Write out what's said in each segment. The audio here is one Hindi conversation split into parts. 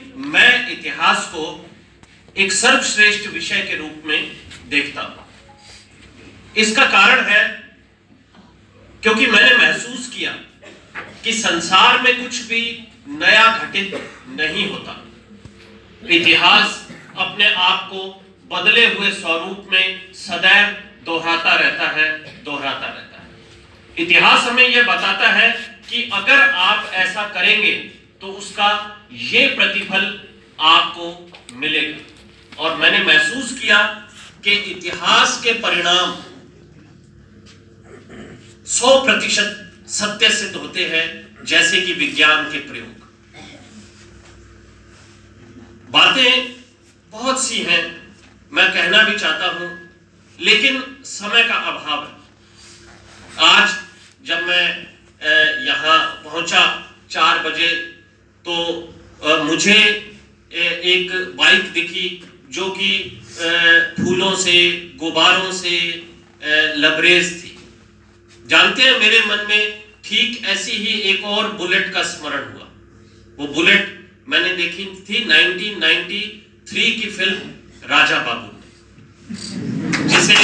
मैं इतिहास को एक सर्वश्रेष्ठ विषय के रूप में देखता हूं। इसका कारण है क्योंकि मैंने महसूस किया कि संसार में कुछ भी नया घटित नहीं होता। इतिहास अपने आप को बदले हुए स्वरूप में सदैव दोहराता रहता है। इतिहास हमें यह बताता है कि अगर आप ऐसा करेंगे तो उसका ये प्रतिफल आपको मिलेगा। और मैंने महसूस किया कि इतिहास के परिणाम 100% सत्य सिद्ध होते हैं, जैसे कि विज्ञान के प्रयोग। बातें बहुत सी हैं, मैं कहना भी चाहता हूं, लेकिन समय का अभाव है। आज जब मैं यहां पहुंचा 4 बजे तो मुझे एक बाइक दिखी जो कि फूलों से, गुब्बारों से लबरेज थी। जानते हैं, मेरे मन में ठीक ऐसी ही एक और बुलेट का स्मरण हुआ। वो बुलेट मैंने देखी थी 1993 की फिल्म राजा बाबू, जिसे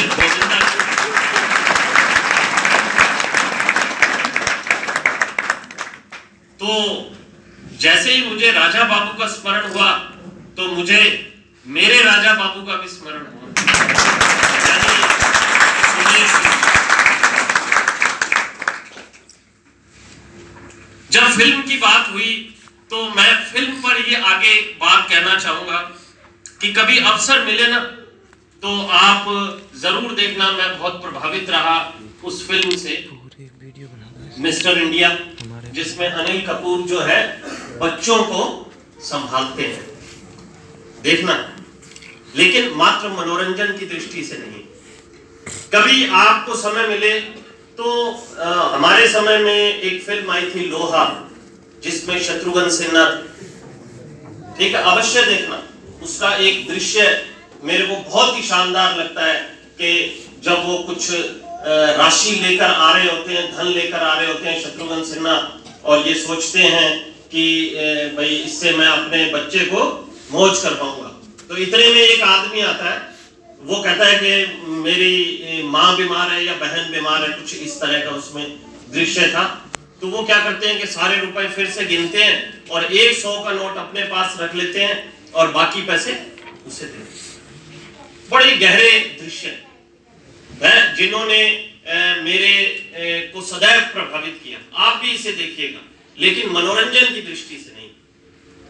तो जैसे ही मुझे राजा बाबू का स्मरण हुआ तो मुझे मेरे राजा बाबू का भी स्मरण हुआ। जब फिल्म की बात हुई तो मैं फिल्म पर ये आगे बात कहना चाहूंगा कि कभी अवसर मिले ना तो आप जरूर देखना। मैं बहुत प्रभावित रहा उस फिल्म से, मिस्टर इंडिया, जिसमें अनिल कपूर जो है बच्चों को संभालते हैं। देखना, लेकिन मात्र मनोरंजन की दृष्टि से नहीं। कभी आपको समय मिले तो हमारे समय में एक फिल्म आई थी लोहा, जिसमें शत्रुघ्न सिन्हा, ठीक है, अवश्य देखना। उसका एक दृश्य मेरे को बहुत ही शानदार लगता है कि जब वो कुछ राशि लेकर आ रहे होते हैं, धन लेकर आ रहे होते हैं शत्रुघ्न सिन्हा, और ये सोचते हैं कि भाई इससे मैं अपने बच्चे को मौज कर पाऊंगा। तो इतने में एक आदमी आता है, वो कहता है कि मेरी माँ बीमार है या बहन बीमार है, कुछ इस तरह का उसमें दृश्य था। तो वो क्या करते हैं कि सारे रुपए फिर से गिनते हैं और 100 का नोट अपने पास रख लेते हैं और बाकी पैसे उसे देते हैं। बड़े गहरे दृश्य है जिन्होंने मेरे को सदैव प्रभावित किया। आप भी इसे देखिएगा, लेकिन मनोरंजन की दृष्टि से नहीं,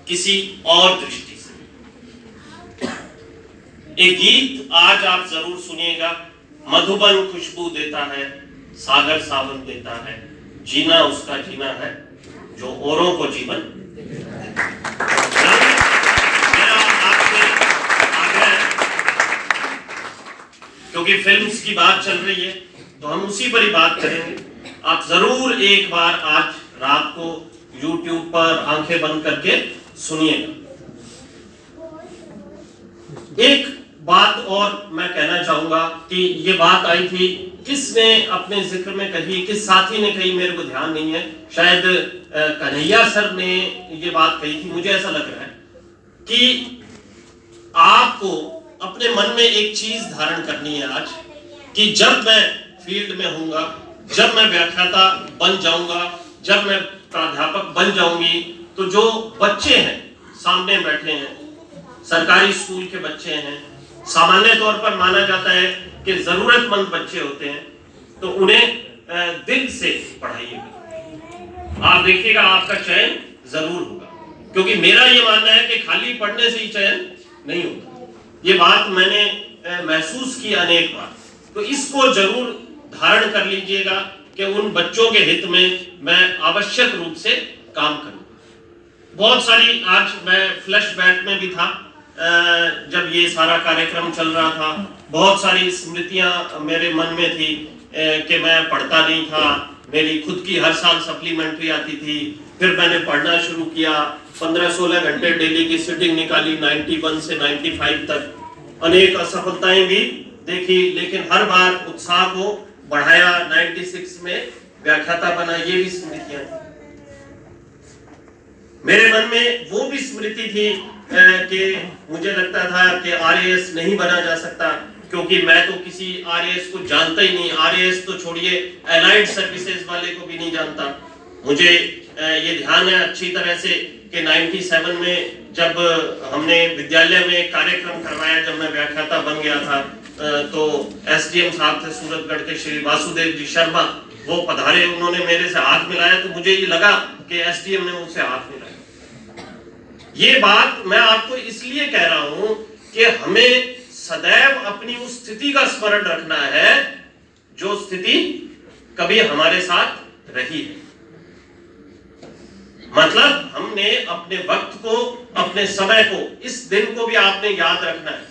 किसी और दृष्टि से। एक गीत आज आप जरूर सुनिएगा, मधुबन खुशबू देता है, सागर सावन देता है, जीना उसका जीना है जो औरों को जीवन देता है। मेरा आपसे आग्रह, क्योंकि फिल्म्स की बात चल रही है तो हम उसी पर ही बात करेंगे। आप जरूर एक बार आज रात को YouTube पर आंखें बंद करके सुनिएगा। एक बात और मैं कहना चाहूंगा कि ये बात आई थी, किसने अपने जिक्र में कही, किस साथी ने कही, मेरे को ध्यान नहीं है, शायद कन्हैया सर ने ये बात कही थी। मुझे ऐसा लग रहा है कि आपको अपने मन में एक चीज धारण करनी है आज, कि जब मैं फील्ड में होऊंगा, जब मैं व्याख्याता बन जाऊंगा, जब मैं प्राध्यापक बन जाऊंगी, तो जो बच्चे हैं सामने बैठे हैं, सरकारी स्कूल के बच्चे हैं, सामान्य तौर पर माना जाता है कि जरूरतमंद बच्चे होते हैं, तो उन्हें दिल से पढ़ाइएगा। आप देखिएगा आपका चयन जरूर होगा, क्योंकि मेरा ये मानना है कि खाली पढ़ने से ही चयन नहीं होता। ये बात मैंने महसूस की अनेक बार। तो इसको जरूर धारण कर लीजिएगा कि उन बच्चों के हित में मैं आवश्यक रूप से काम करूं। बहुत सारी, आज मैं फ्लैशबैक में भी था जब ये सारा कार्यक्रम चल रहा था, बहुत सारी स्मृतियां मेरे मन में थी कि मैं पढ़ता नहीं था। मेरी खुद की हर साल सप्लीमेंट्री आती थी, फिर मैंने पढ़ना शुरू किया, 15-16 घंटे डेली की सिटिंग निकाली 91 से 95 तक, अनेक असफलताएं भी देखी, लेकिन हर बार उत्साह को बढ़ाया। 96 में व्याख्याता बना, ये भी स्मृतियां। मेरे मन में वो भी स्मृति थी कि मुझे लगता था कि आरएएस नहीं बना जा सकता, क्योंकि मैं तो किसी आरएएस को जानता ही नहीं। आरएएस तो छोड़िए, एलाइड सर्विसेज वाले को भी नहीं जानता। मुझे ये ध्यान है अच्छी तरह से कि 97 में जब हमने विद्यालय में एक कार्यक्रम करवाया, जब मैं व्याख्याता बन गया था, तो एसडीएम साहब थे सूरतगढ़ के, श्री वासुदेव जी शर्मा, वो पधारे, उन्होंने मेरे से हाथ मिलाया, तो मुझे ये लगा कि एसडीएम ने मुझसे हाथ मिलाया। ये बात मैं आपको इसलिए कह रहा हूं कि हमें सदैव अपनी उस स्थिति का स्मरण रखना है जो स्थिति कभी हमारे साथ रही है। मतलब हमने अपने वक्त को, अपने समय को, इस दिन को भी आपने याद रखना है।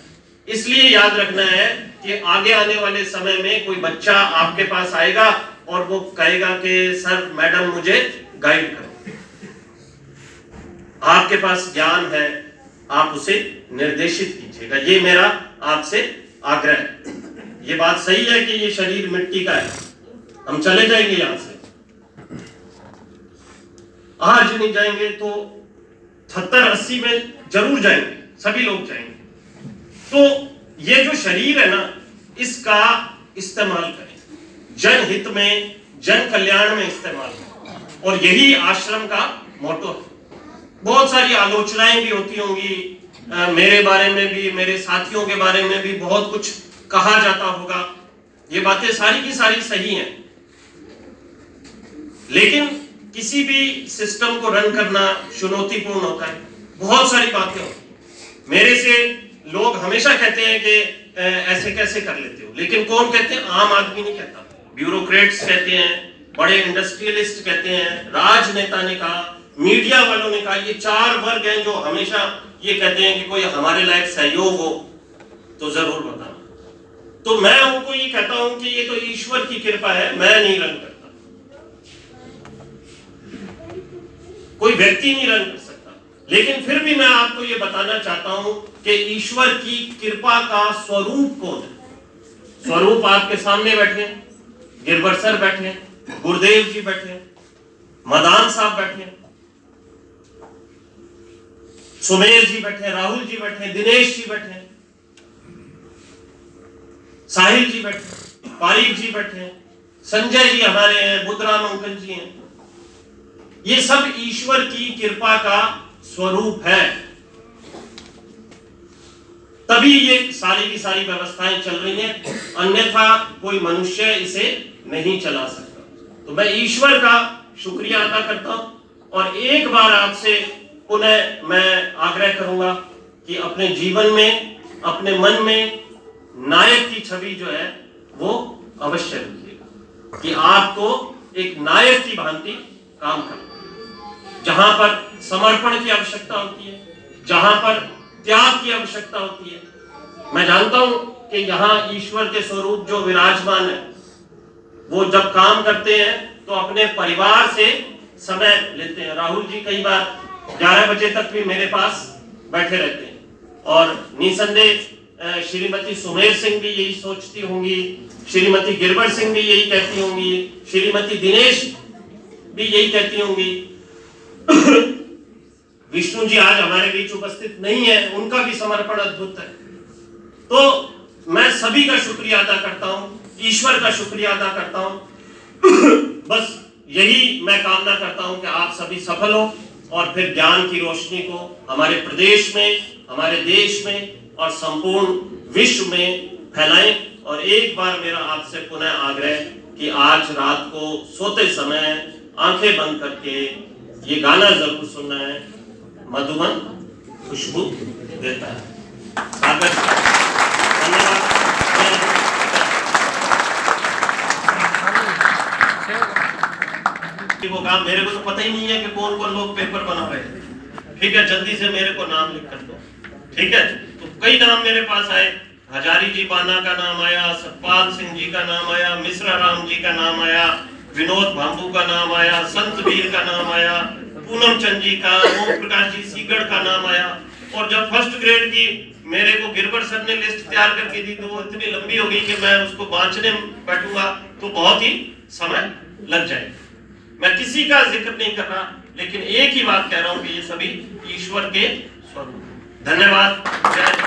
इसलिए याद रखना है कि आगे आने वाले समय में कोई बच्चा आपके पास आएगा और वो कहेगा कि सर मैडम मुझे गाइड करो। आपके पास ज्ञान है, आप उसे निर्देशित कीजिएगा। ये मेरा आपसे आग्रह है। ये बात सही है कि ये शरीर मिट्टी का है, हम चले जाएंगे यहां से, आज नहीं जाएंगे तो 70-80 में जरूर जाएंगे, सभी लोग जाएंगे। तो ये जो शरीर है ना, इसका इस्तेमाल करें, जनहित में, जन कल्याण में इस्तेमाल करें। और यही आश्रम का मोटो है। बहुत सारी आलोचनाएं भी होती होंगी, मेरे बारे में भी, मेरे साथियों के बारे में भी बहुत कुछ कहा जाता होगा। ये बातें सारी की सारी सही हैं, लेकिन किसी भी सिस्टम को रन करना चुनौतीपूर्ण होता है। बहुत सारी बातें होती हैं। मेरे से लोग हमेशा कहते हैं कि ऐसे कैसे कर लेते हो, लेकिन कौन कहते हैं? आम आदमी नहीं कहता, ब्यूरोक्रेट्स कहते हैं, बड़े इंडस्ट्रियलिस्ट कहते हैं, राजनेता ने कहा, मीडिया वालों ने कहा। ये 4 वर्ग हैं जो हमेशा ये कहते हैं कि कोई हमारे लायक सहयोग हो तो जरूर बताना। तो मैं उनको ये कहता हूं कि ये तो ईश्वर की कृपा है, मैं नहीं रन करता, कोई व्यक्ति नहीं रन कर सकता। लेकिन फिर भी मैं आपको ये बताना चाहता हूं कि ईश्वर की कृपा का स्वरूप कौन है। स्वरूप आपके सामने बैठे, गिरबर सर बैठे, गुरुदेव जी बैठे, मदान साहब बैठे, सुमेर जी बैठे, राहुल जी बैठे, दिनेश जी बैठे, साहिल जी बैठे, पारिक जी बैठे, संजय जी हमारे हैं, बुद्धराम अंकल जी हैं। ये सब ईश्वर की कृपा का स्वरूप है, तभी ये सारी की सारी व्यवस्थाएं चल रही हैं, अन्यथा कोई मनुष्य इसे नहीं चला सकता। तो मैं ईश्वर का शुक्रिया अदा करता हूं और एक बार आपसे पुनः मैं आग्रह करूंगा कि अपने जीवन में, अपने मन में नायक की छवि जो है वो अवश्य रखिएगा, कि आपको एक नायक की भांति काम करना, जहां पर समर्पण की आवश्यकता होती है, जहां पर त्याग की आवश्यकता होती है। मैं जानता हूं कि यहाँ ईश्वर के स्वरूप जो विराजमान है, वो जब काम करते हैं तो अपने परिवार से समय लेते हैं। राहुल जी कई बार 11 बजे तक भी मेरे पास बैठे रहते हैं, और निसंदेह श्रीमती सुमेर सिंह भी यही सोचती होंगी, श्रीमती गिरबर सिंह भी यही कहती होंगी, श्रीमती दिनेश भी यही कहती होंगी। विष्णु जी आज हमारे बीच उपस्थित नहीं है, उनका भी समर्पण अद्भुत है। तो मैं सभी का शुक्रिया अदा करता हूं, ईश्वर का शुक्रिया अदा करता हूं। बस यही मैं कामना करता हूं कि आप सभी सफल हो और फिर ज्ञान की रोशनी को हमारे प्रदेश में, हमारे देश में और संपूर्ण विश्व में फैलाएं। और एक बार मेरा आपसे पुनः आग्रह कि आज रात को सोते समय आंखें बंद करके ये गाना जरूर सुनना है, मधुबन खुशबू देता है। धन्यवाद। वो काम मेरे को तो पता ही नहीं है कि कौन कौन लोग पेपर बना रहे हैं। ठीक है, जल्दी से मेरे को नाम लिख कर दो। ठीक है, तो कई नाम मेरे पास आए, हजारी जी बाना का नाम आया, सतपाल सिंह जी का नाम आया, मिश्रा राम जी का नाम आया, विनोद भांबू का नाम आया, संत वीर का नाम आया, पूनम चंद जी का, ओम प्रकाश जी सीगढ़ का नाम आया। और जब फर्स्ट ग्रेड की मेरे को गिरबर सर ने लिस्ट तैयार करके दी तो वो इतनी लंबी हो गई कि मैं उसको बांचने बैठूंगा तो बहुत ही समय लग जाएगा। मैं किसी का जिक्र नहीं कर रहा, लेकिन एक ही बात कह रहा हूं कि ये सभी ईश्वर के स्वरूप। धन्यवाद। जय